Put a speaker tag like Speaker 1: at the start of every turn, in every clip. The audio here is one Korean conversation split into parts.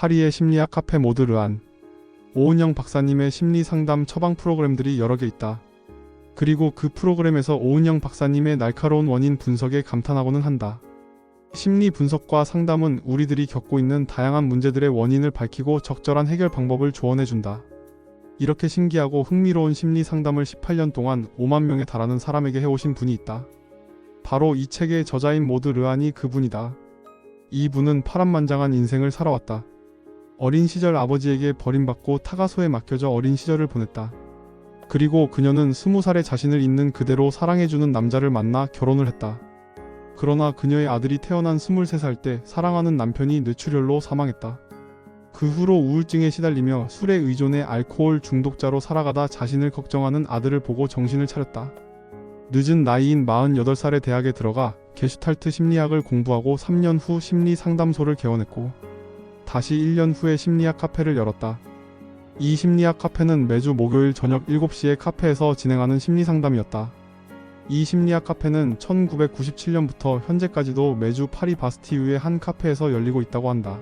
Speaker 1: 파리의 심리학 카페 모드 르안. 오은영 박사님의 심리 상담 처방 프로그램들이 여러 개 있다. 그리고 그 프로그램에서 오은영 박사님의 날카로운 원인 분석에 감탄하고는 한다. 심리 분석과 상담은 우리들이 겪고 있는 다양한 문제들의 원인을 밝히고 적절한 해결 방법을 조언해준다. 이렇게 신기하고 흥미로운 심리 상담을 18년 동안 5만 명에 달하는 사람에게 해오신 분이 있다. 바로 이 책의 저자인 모드 르안이 그분이다. 이분은 파란만장한 인생을 살아왔다. 어린 시절 아버지에게 버림받고 타가소에 맡겨져 어린 시절을 보냈다. 그리고 그녀는 20살에 자신을 있는 그대로 사랑해주는 남자를 만나 결혼을 했다. 그러나 그녀의 아들이 태어난 23살 때 사랑하는 남편이 뇌출혈로 사망했다. 그 후로 우울증에 시달리며 술에 의존해 알코올 중독자로 살아가다 자신을 걱정하는 아들을 보고 정신을 차렸다. 늦은 나이인 48살에 대학에 들어가 게슈탈트 심리학을 공부하고 3년 후 심리 상담소를 개원했고 다시 1년 후에 심리학 카페를 열었다. 이 심리학 카페는 매주 목요일 저녁 7시에 카페에서 진행하는 심리 상담이었다. 이 심리학 카페는 1997년부터 현재까지도 매주 파리 바스티유의 한 카페에서 열리고 있다고 한다.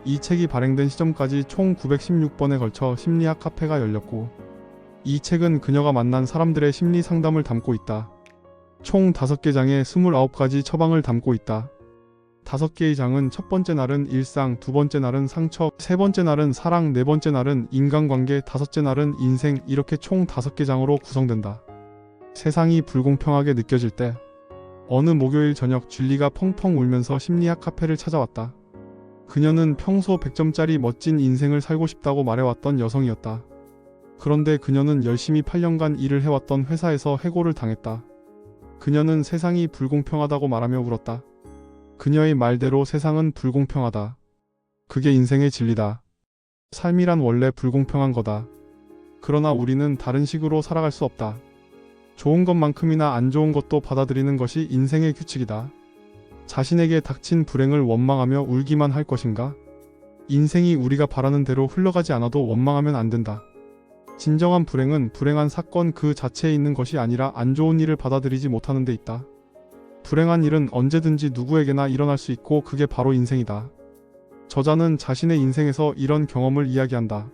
Speaker 1: 이 책이 발행된 시점까지 총 916번에 걸쳐 심리학 카페가 열렸고 이 책은 그녀가 만난 사람들의 심리 상담을 담고 있다. 총 5개 장에 29가지 처방을 담고 있다. 5개의 장은 첫 번째 날은 일상, 두 번째 날은 상처, 세 번째 날은 사랑, 네 번째 날은 인간관계, 다섯째 날은 인생, 이렇게 총 5개 장으로 구성된다. 세상이 불공평하게 느껴질 때 어느 목요일 저녁 줄리가 펑펑 울면서 심리학 카페를 찾아왔다. 그녀는 평소 100점짜리 멋진 인생을 살고 싶다고 말해왔던 여성이었다. 그런데 그녀는 열심히 8년간 일을 해왔던 회사에서 해고를 당했다. 그녀는 세상이 불공평하다고 말하며 울었다. 그녀의 말대로 세상은 불공평하다. 그게 인생의 진리다. 삶이란 원래 불공평한 거다. 그러나 우리는 다른 식으로 살아갈 수 없다. 좋은 것만큼이나 안 좋은 것도 받아들이는 것이 인생의 규칙이다. 자신에게 닥친 불행을 원망하며 울기만 할 것인가? 인생이 우리가 바라는 대로 흘러가지 않아도 원망하면 안 된다. 진정한 불행은 불행한 사건 그 자체에 있는 것이 아니라 안 좋은 일을 받아들이지 못하는 데 있다. 불행한 일은 언제든지 누구에게나 일어날 수 있고 그게 바로 인생이다. 저자는 자신의 인생에서 이런 경험을 이야기한다.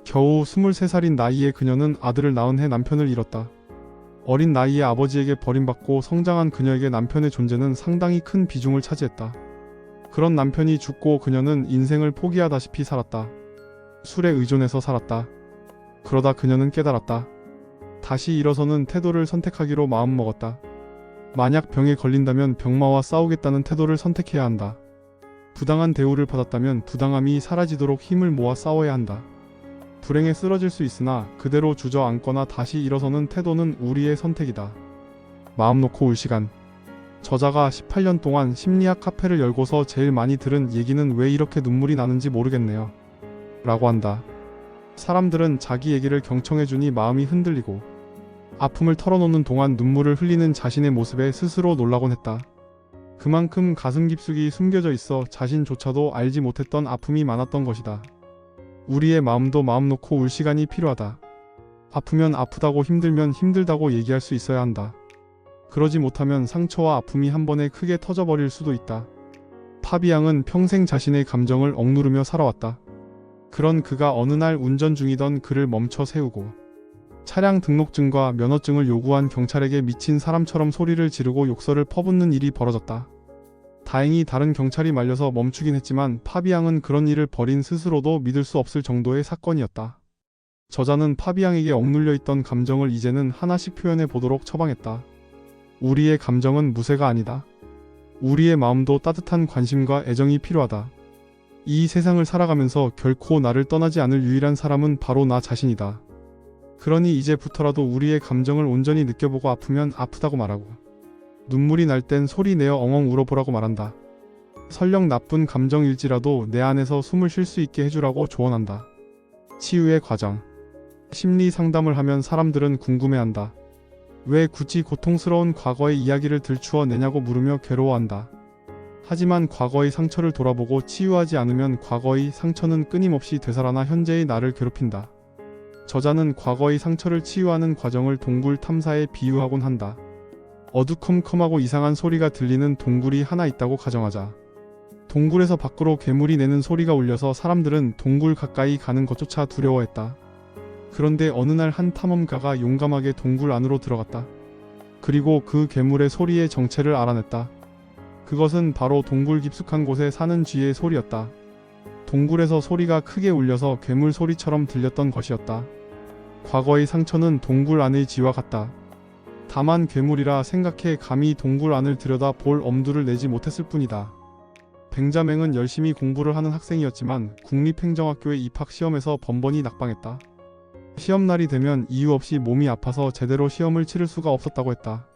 Speaker 1: 겨우 23살인 나이에 그녀는 아들을 낳은 해 남편을 잃었다. 어린 나이에 아버지에게 버림받고 성장한 그녀에게 남편의 존재는 상당히 큰 비중을 차지했다. 그런 남편이 죽고 그녀는 인생을 포기하다시피 살았다. 술에 의존해서 살았다. 그러다 그녀는 깨달았다. 다시 일어서는 태도를 선택하기로 마음먹었다. 만약 병에 걸린다면 병마와 싸우겠다는 태도를 선택해야 한다. 부당한 대우를 받았다면 부당함이 사라지도록 힘을 모아 싸워야 한다. 불행에 쓰러질 수 있으나 그대로 주저앉거나 다시 일어서는 태도는 우리의 선택이다. 마음 놓고 울 시간. 저자가 18년 동안 심리학 카페를 열고서 제일 많이 들은 얘기는 왜 이렇게 눈물이 나는지 모르겠네요. 라고 한다. 사람들은 자기 얘기를 경청해주니 마음이 흔들리고 아픔을 털어놓는 동안 눈물을 흘리는 자신의 모습에 스스로 놀라곤 했다. 그만큼 가슴 깊숙이 숨겨져 있어 자신조차도 알지 못했던 아픔이 많았던 것이다. 우리의 마음도 마음 놓고 울 시간이 필요하다. 아프면 아프다고 힘들면 힘들다고 얘기할 수 있어야 한다. 그러지 못하면 상처와 아픔이 한 번에 크게 터져버릴 수도 있다. 파비앙은 평생 자신의 감정을 억누르며 살아왔다. 그런 그가 어느 날 운전 중이던 그를 멈춰 세우고 차량 등록증과 면허증을 요구한 경찰에게 미친 사람처럼 소리를 지르고 욕설을 퍼붓는 일이 벌어졌다. 다행히 다른 경찰이 말려서 멈추긴 했지만 파비앙은 그런 일을 벌인 스스로도 믿을 수 없을 정도의 사건이었다. 저자는 파비앙에게 억눌려 있던 감정을 이제는 하나씩 표현해 보도록 처방했다. 우리의 감정은 무쇠가 아니다. 우리의 마음도 따뜻한 관심과 애정이 필요하다. 이 세상을 살아가면서 결코 나를 떠나지 않을 유일한 사람은 바로 나 자신이다. 그러니 이제부터라도 우리의 감정을 온전히 느껴보고 아프면 아프다고 말하고 눈물이 날 땐 소리 내어 엉엉 울어보라고 말한다. 설령 나쁜 감정일지라도 내 안에서 숨을 쉴 수 있게 해주라고 조언한다. 치유의 과정. 심리 상담을 하면 사람들은 궁금해한다. 왜 굳이 고통스러운 과거의 이야기를 들추어 내냐고 물으며 괴로워한다. 하지만 과거의 상처를 돌아보고 치유하지 않으면 과거의 상처는 끊임없이 되살아나 현재의 나를 괴롭힌다. 저자는 과거의 상처를 치유하는 과정을 동굴 탐사에 비유하곤 한다. 어두컴컴하고 이상한 소리가 들리는 동굴이 하나 있다고 가정하자. 동굴에서 밖으로 괴물이 내는 소리가 울려서 사람들은 동굴 가까이 가는 것조차 두려워했다. 그런데 어느 날 한 탐험가가 용감하게 동굴 안으로 들어갔다. 그리고 그 괴물의 소리의 정체를 알아냈다. 그것은 바로 동굴 깊숙한 곳에 사는 쥐의 소리였다. 동굴에서 소리가 크게 울려서 괴물 소리처럼 들렸던 것이었다. 과거의 상처는 동굴 안의 쥐와 같다. 다만 괴물이라 생각해 감히 동굴 안을 들여다 볼 엄두를 내지 못했을 뿐이다. 뱅자맹은 열심히 공부를 하는 학생이었지만 국립행정학교의 입학시험에서 번번이 낙방했다. 시험날이 되면 이유 없이 몸이 아파서 제대로 시험을 치를 수가 없었다고 했다.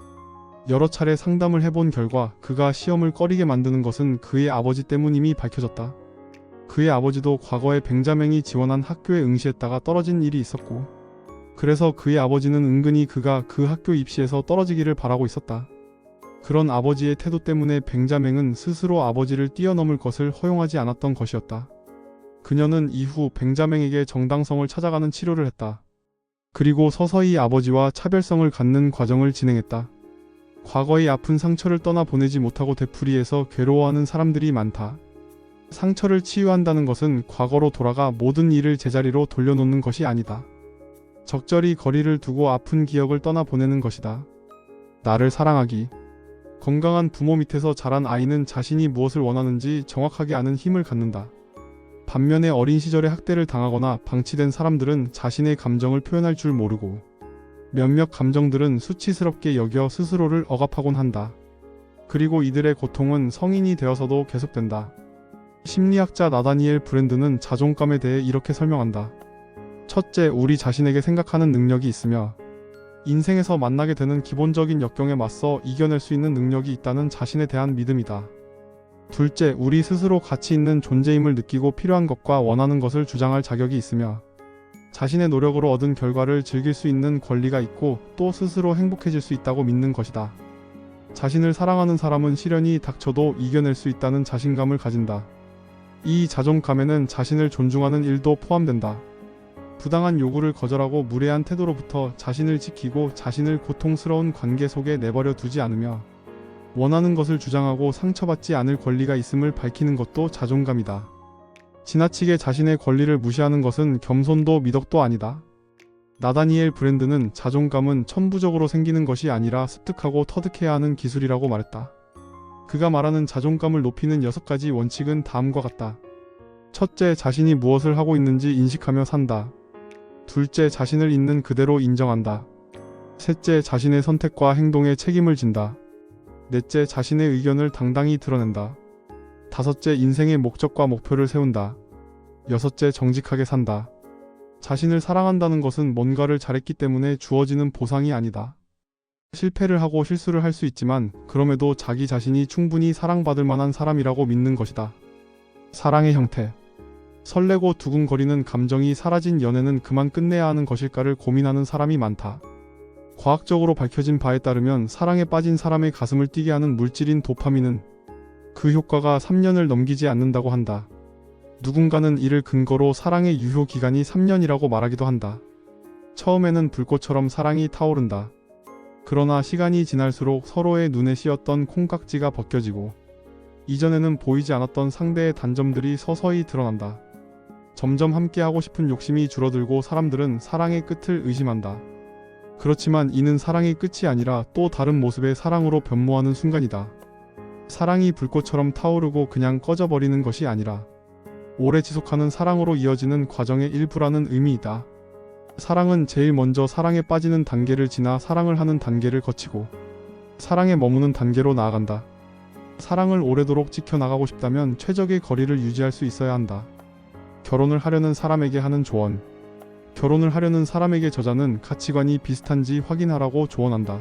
Speaker 1: 여러 차례 상담을 해본 결과 그가 시험을 꺼리게 만드는 것은 그의 아버지 때문임이 밝혀졌다. 그의 아버지도 과거에 뱅자맹이 지원한 학교에 응시했다가 떨어진 일이 있었고, 그래서 그의 아버지는 은근히 그가 그 학교 입시에서 떨어지기를 바라고 있었다. 그런 아버지의 태도 때문에 뱅자맹은 스스로 아버지를 뛰어넘을 것을 허용하지 않았던 것이었다. 그녀는 이후 뱅자맹에게 정당성을 찾아가는 치료를 했다. 그리고 서서히 아버지와 차별성을 갖는 과정을 진행했다. 과거의 아픈 상처를 떠나보내지 못하고 되풀이해서 괴로워하는 사람들이 많다. 상처를 치유한다는 것은 과거로 돌아가 모든 일을 제자리로 돌려놓는 것이 아니다. 적절히 거리를 두고 아픈 기억을 떠나보내는 것이다. 나를 사랑하기. 건강한 부모 밑에서 자란 아이는 자신이 무엇을 원하는지 정확하게 아는 힘을 갖는다. 반면에 어린 시절에 학대를 당하거나 방치된 사람들은 자신의 감정을 표현할 줄 모르고, 몇몇 감정들은 수치스럽게 여겨 스스로를 억압하곤 한다. 그리고 이들의 고통은 성인이 되어서도 계속된다. 심리학자 나다니엘 브랜드는 자존감에 대해 이렇게 설명한다. 첫째, 우리 자신에게 생각하는 능력이 있으며 인생에서 만나게 되는 기본적인 역경에 맞서 이겨낼 수 있는 능력이 있다는 자신에 대한 믿음이다. 둘째, 우리 스스로 가치 있는 존재임을 느끼고 필요한 것과 원하는 것을 주장할 자격이 있으며 자신의 노력으로 얻은 결과를 즐길 수 있는 권리가 있고 또 스스로 행복해질 수 있다고 믿는 것이다. 자신을 사랑하는 사람은 시련이 닥쳐도 이겨낼 수 있다는 자신감을 가진다. 이 자존감에는 자신을 존중하는 일도 포함된다. 부당한 요구를 거절하고 무례한 태도로부터 자신을 지키고 자신을 고통스러운 관계 속에 내버려 두지 않으며 원하는 것을 주장하고 상처받지 않을 권리가 있음을 밝히는 것도 자존감이다. 지나치게 자신의 권리를 무시하는 것은 겸손도 미덕도 아니다. 나다니엘 브랜드는 자존감은 천부적으로 생기는 것이 아니라 습득하고 터득해야 하는 기술이라고 말했다. 그가 말하는 자존감을 높이는 6가지 원칙은 다음과 같다. 첫째, 자신이 무엇을 하고 있는지 인식하며 산다. 둘째, 자신을 있는 그대로 인정한다. 셋째, 자신의 선택과 행동에 책임을 진다. 넷째, 자신의 의견을 당당히 드러낸다. 다섯째, 인생의 목적과 목표를 세운다. 여섯째, 정직하게 산다. 자신을 사랑한다는 것은 뭔가를 잘했기 때문에 주어지는 보상이 아니다. 실패를 하고 실수를 할 수 있지만 그럼에도 자기 자신이 충분히 사랑받을 만한 사람이라고 믿는 것이다. 사랑의 형태. 설레고 두근거리는 감정이 사라진 연애는 그만 끝내야 하는 것일까를 고민하는 사람이 많다. 과학적으로 밝혀진 바에 따르면 사랑에 빠진 사람의 가슴을 뛰게 하는 물질인 도파민은 그 효과가 3년을 넘기지 않는다고 한다. 누군가는 이를 근거로 사랑의 유효 기간이 3년이라고 말하기도 한다. 처음에는 불꽃처럼 사랑이 타오른다. 그러나 시간이 지날수록 서로의 눈에 씌었던 콩깍지가 벗겨지고 이전에는 보이지 않았던 상대의 단점들이 서서히 드러난다. 점점 함께하고 싶은 욕심이 줄어들고 사람들은 사랑의 끝을 의심한다. 그렇지만 이는 사랑의 끝이 아니라 또 다른 모습의 사랑으로 변모하는 순간이다. 사랑이 불꽃처럼 타오르고 그냥 꺼져버리는 것이 아니라 오래 지속하는 사랑으로 이어지는 과정의 일부라는 의미이다. 사랑은 제일 먼저 사랑에 빠지는 단계를 지나 사랑을 하는 단계를 거치고 사랑에 머무는 단계로 나아간다. 사랑을 오래도록 지켜나가고 싶다면 최적의 거리를 유지할 수 있어야 한다. 결혼을 하려는 사람에게 하는 조언. 결혼을 하려는 사람에게 저자는 가치관이 비슷한지 확인하라고 조언한다.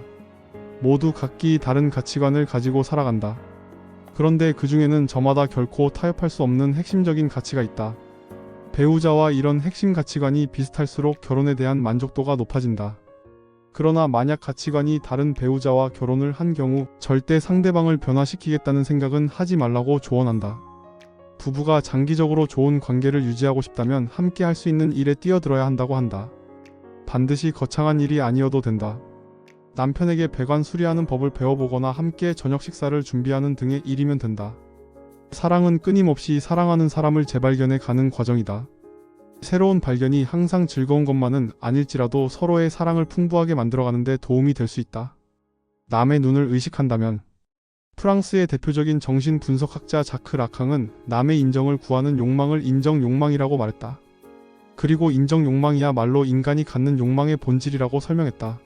Speaker 1: 모두 각기 다른 가치관을 가지고 살아간다. 그런데 그 중에는 저마다 결코 타협할 수 없는 핵심적인 가치가 있다. 배우자와 이런 핵심 가치관이 비슷할수록 결혼에 대한 만족도가 높아진다. 그러나 만약 가치관이 다른 배우자와 결혼을 한 경우 절대 상대방을 변화시키겠다는 생각은 하지 말라고 조언한다. 부부가 장기적으로 좋은 관계를 유지하고 싶다면 함께 할 수 있는 일에 뛰어들어야 한다고 한다. 반드시 거창한 일이 아니어도 된다. 남편에게 배관 수리하는 법을 배워보거나 함께 저녁 식사를 준비하는 등의 일이면 된다. 사랑은 끊임없이 사랑하는 사람을 재발견해 가는 과정이다. 새로운 발견이 항상 즐거운 것만은 아닐지라도 서로의 사랑을 풍부하게 만들어가는 데 도움이 될 수 있다. 남의 눈을 의식한다면 프랑스의 대표적인 정신분석학자 자크 라캉은 남의 인정을 구하는 욕망을 인정 욕망이라고 말했다. 그리고 인정 욕망이야말로 인간이 갖는 욕망의 본질이라고 설명했다.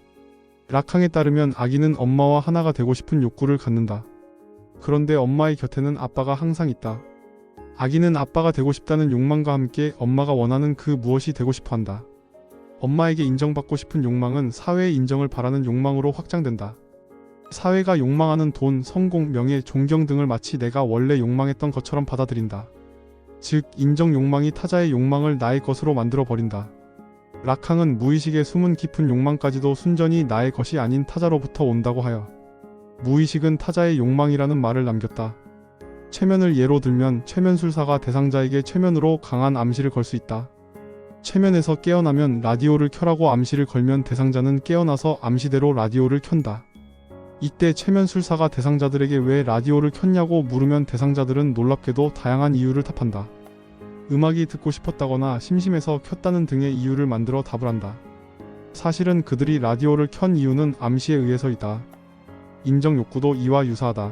Speaker 1: 라캉에 따르면 아기는 엄마와 하나가 되고 싶은 욕구를 갖는다. 그런데 엄마의 곁에는 아빠가 항상 있다. 아기는 아빠가 되고 싶다는 욕망과 함께 엄마가 원하는 그 무엇이 되고 싶어 한다. 엄마에게 인정받고 싶은 욕망은 사회의 인정을 바라는 욕망으로 확장된다. 사회가 욕망하는 돈, 성공, 명예, 존경 등을 마치 내가 원래 욕망했던 것처럼 받아들인다. 즉, 인정 욕망이 타자의 욕망을 나의 것으로 만들어 버린다. 라캉은 무의식의 숨은 깊은 욕망까지도 순전히 나의 것이 아닌 타자로부터 온다고 하여 무의식은 타자의 욕망이라는 말을 남겼다. 최면을 예로 들면 최면술사가 대상자에게 최면으로 강한 암시를 걸 수 있다. 최면에서 깨어나면 라디오를 켜라고 암시를 걸면 대상자는 깨어나서 암시대로 라디오를 켠다. 이때 최면술사가 대상자들에게 왜 라디오를 켰냐고 물으면 대상자들은 놀랍게도 다양한 이유를 답한다. 음악이 듣고 싶었다거나 심심해서 켰다는 등의 이유를 만들어 답을 한다. 사실은 그들이 라디오를 켠 이유는 암시에 의해서이다. 인정 욕구도 이와 유사하다.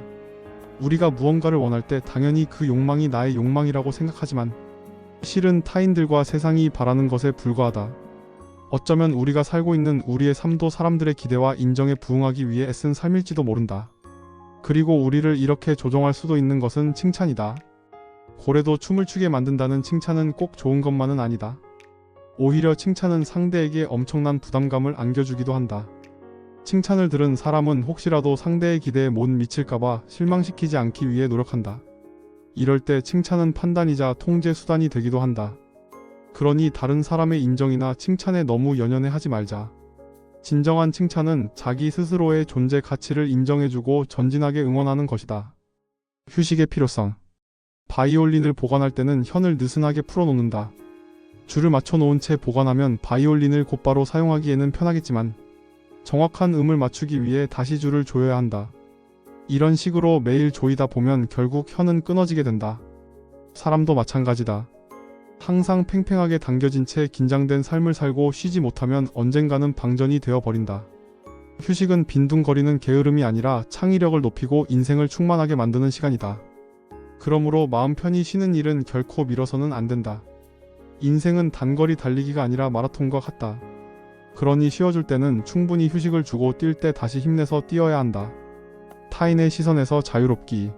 Speaker 1: 우리가 무언가를 원할 때 당연히 그 욕망이 나의 욕망이라고 생각하지만 실은 타인들과 세상이 바라는 것에 불과하다. 어쩌면 우리가 살고 있는 우리의 삶도 사람들의 기대와 인정에 부응하기 위해 애쓴 삶일지도 모른다. 그리고 우리를 이렇게 조종할 수도 있는 것은 칭찬이다. 고래도 춤을 추게 만든다는 칭찬은 꼭 좋은 것만은 아니다. 오히려 칭찬은 상대에게 엄청난 부담감을 안겨주기도 한다. 칭찬을 들은 사람은 혹시라도 상대의 기대에 못 미칠까봐 실망시키지 않기 위해 노력한다. 이럴 때 칭찬은 판단이자 통제 수단이 되기도 한다. 그러니 다른 사람의 인정이나 칭찬에 너무 연연해 하지 말자. 진정한 칭찬은 자기 스스로의 존재 가치를 인정해주고 전진하게 응원하는 것이다. 휴식의 필요성. 바이올린을 보관할 때는 현을 느슨하게 풀어놓는다. 줄을 맞춰놓은 채 보관하면 바이올린을 곧바로 사용하기에는 편하겠지만 정확한 음을 맞추기 위해 다시 줄을 조여야 한다. 이런 식으로 매일 조이다 보면 결국 현은 끊어지게 된다. 사람도 마찬가지다. 항상 팽팽하게 당겨진 채 긴장된 삶을 살고 쉬지 못하면 언젠가는 방전이 되어버린다. 휴식은 빈둥거리는 게으름이 아니라 창의력을 높이고 인생을 충만하게 만드는 시간이다. 그러므로 마음 편히 쉬는 일은 결코 미뤄서는 안 된다. 인생은 단거리 달리기가 아니라 마라톤과 같다. 그러니 쉬어줄 때는 충분히 휴식을 주고 뛸 때 다시 힘내서 뛰어야 한다. 타인의 시선에서 자유롭기.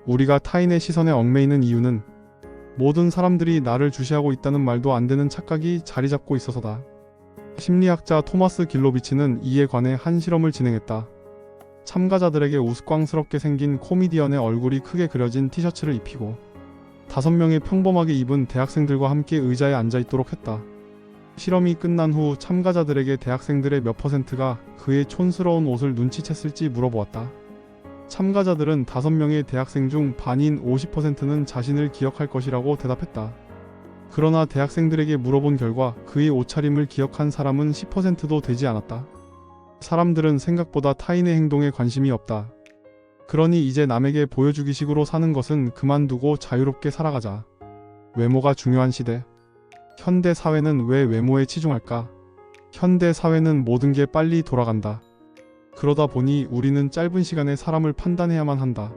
Speaker 1: 우리가 타인의 시선에 얽매이는 이유는 모든 사람들이 나를 주시하고 있다는 말도 안 되는 착각이 자리 잡고 있어서다. 심리학자 토마스 길로비치는 이에 관해 한 실험을 진행했다. 참가자들에게 우스꽝스럽게 생긴 코미디언의 얼굴이 크게 그려진 티셔츠를 입히고 5명의 평범하게 입은 대학생들과 함께 의자에 앉아 있도록 했다. 실험이 끝난 후 참가자들에게 대학생들의 몇 %가 그의 촌스러운 옷을 눈치챘을지 물어보았다. 참가자들은 5명의 대학생 중 반인 50%는 자신을 기억할 것이라고 대답했다. 그러나 대학생들에게 물어본 결과 그의 옷차림을 기억한 사람은 10%도 되지 않았다. 사람들은 생각보다 타인의 행동에 관심이 없다. 그러니 이제 남에게 보여주기 식으로 사는 것은 그만두고 자유롭게 살아가자. 외모가 중요한 시대. 현대 사회는 왜 외모에 치중할까? 현대 사회는 모든 게 빨리 돌아간다. 그러다 보니 우리는 짧은 시간에 사람을 판단해야만 한다.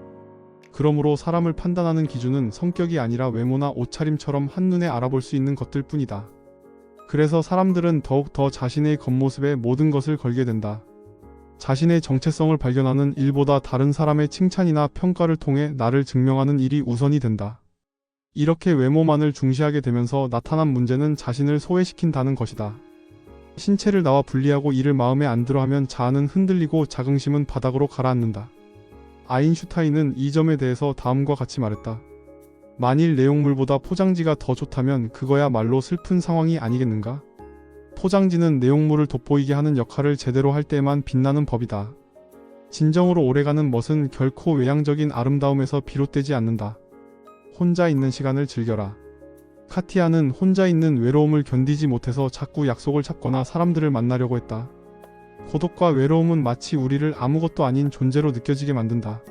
Speaker 1: 그러므로 사람을 판단하는 기준은 성격이 아니라 외모나 옷차림처럼 한눈에 알아볼 수 있는 것들 뿐이다. 그래서 사람들은 더욱 더 자신의 겉모습에 모든 것을 걸게 된다. 자신의 정체성을 발견하는 일보다 다른 사람의 칭찬이나 평가를 통해 나를 증명하는 일이 우선이 된다. 이렇게 외모만을 중시하게 되면서 나타난 문제는 자신을 소외시킨다는 것이다. 신체를 나와 분리하고 이를 마음에 안 들어하면 자아는 흔들리고 자긍심은 바닥으로 가라앉는다. 아인슈타인은 이 점에 대해서 다음과 같이 말했다. 만일 내용물보다 포장지가 더 좋다면 그거야말로 슬픈 상황이 아니겠는가? 포장지는 내용물을 돋보이게 하는 역할을 제대로 할 때만 빛나는 법이다. 진정으로 오래가는 멋은 결코 외향적인 아름다움에서 비롯되지 않는다. 혼자 있는 시간을 즐겨라. 카티아는 혼자 있는 외로움을 견디지 못해서 자꾸 약속을 잡거나 사람들을 만나려고 했다. 고독과 외로움은 마치 우리를 아무것도 아닌 존재로 느껴지게 만든다.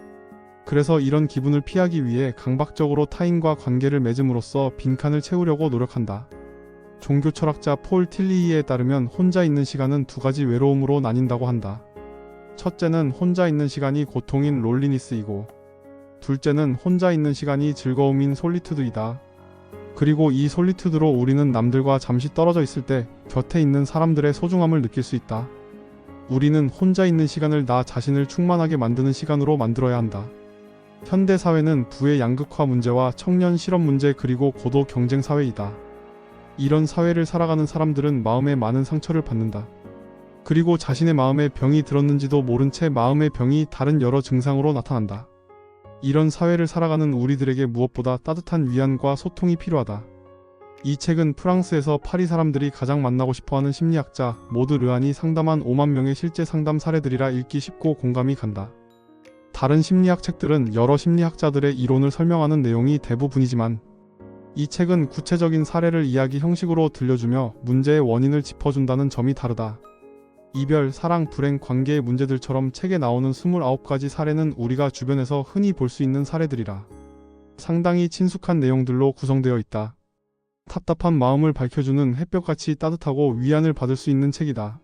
Speaker 1: 그래서 이런 기분을 피하기 위해 강박적으로 타인과 관계를 맺음으로써 빈칸을 채우려고 노력한다. 종교 철학자 폴 틸리히에 따르면 혼자 있는 시간은 두 가지 외로움으로 나뉜다고 한다. 첫째는 혼자 있는 시간이 고통인 롤리니스이고, 둘째는 혼자 있는 시간이 즐거움인 솔리투드이다. 그리고 이 솔리투드로 우리는 남들과 잠시 떨어져 있을 때 곁에 있는 사람들의 소중함을 느낄 수 있다. 우리는 혼자 있는 시간을 나 자신을 충만하게 만드는 시간으로 만들어야 한다. 현대 사회는 부의 양극화 문제와 청년 실업 문제 그리고 고도 경쟁 사회이다. 이런 사회를 살아가는 사람들은 마음에 많은 상처를 받는다. 그리고 자신의 마음에 병이 들었는지도 모른 채 마음의 병이 다른 여러 증상으로 나타난다. 이런 사회를 살아가는 우리들에게 무엇보다 따뜻한 위안과 소통이 필요하다. 이 책은 프랑스에서 파리 사람들이 가장 만나고 싶어하는 심리학자 모드 르안이 상담한 5만 명의 실제 상담 사례들이라 읽기 쉽고 공감이 간다. 다른 심리학 책들은 여러 심리학자들의 이론을 설명하는 내용이 대부분이지만 이 책은 구체적인 사례를 이야기 형식으로 들려주며 문제의 원인을 짚어준다는 점이 다르다. 이별, 사랑, 불행, 관계의 문제들처럼 책에 나오는 29가지 사례는 우리가 주변에서 흔히 볼 수 있는 사례들이라 상당히 친숙한 내용들로 구성되어 있다. 답답한 마음을 밝혀주는 햇볕같이 따뜻하고 위안을 받을 수 있는 책이다.